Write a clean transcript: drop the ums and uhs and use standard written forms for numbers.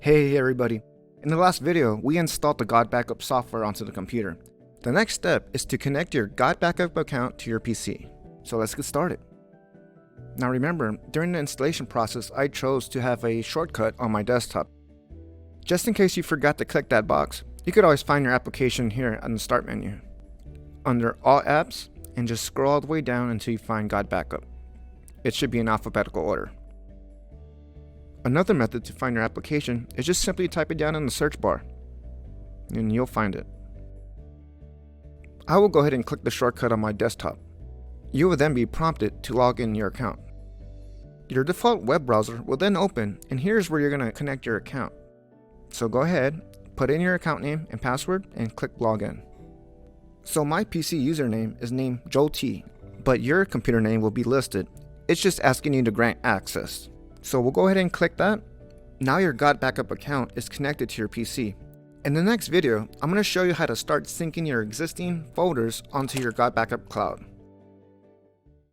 Hey everybody, in the last video we installed the Gotbackup software onto the computer. The next step is to connect your Gotbackup account to your PC. So let's get started. Now remember, during the installation process I chose to have a shortcut on my desktop. Just in case you forgot to click that box, you could always find your application here on the start menu. Under All Apps, and just scroll all the way down until you find Gotbackup. It should be in alphabetical order. Another method to find your application is just simply type it down in the search bar, and you'll find it. I will go ahead and click the shortcut on my desktop. You will then be prompted to log in your account. Your default web browser will then open, and here's where you're going to connect your account. So go ahead, put in your account name and password, and click login. So my PC username is named Joe T, but your computer name will be listed. It's just asking you to grant access. So we'll go ahead and click that. Now your Gotbackup account is connected to your PC. In the next video, I'm going to show you how to start syncing your existing folders onto your Gotbackup cloud.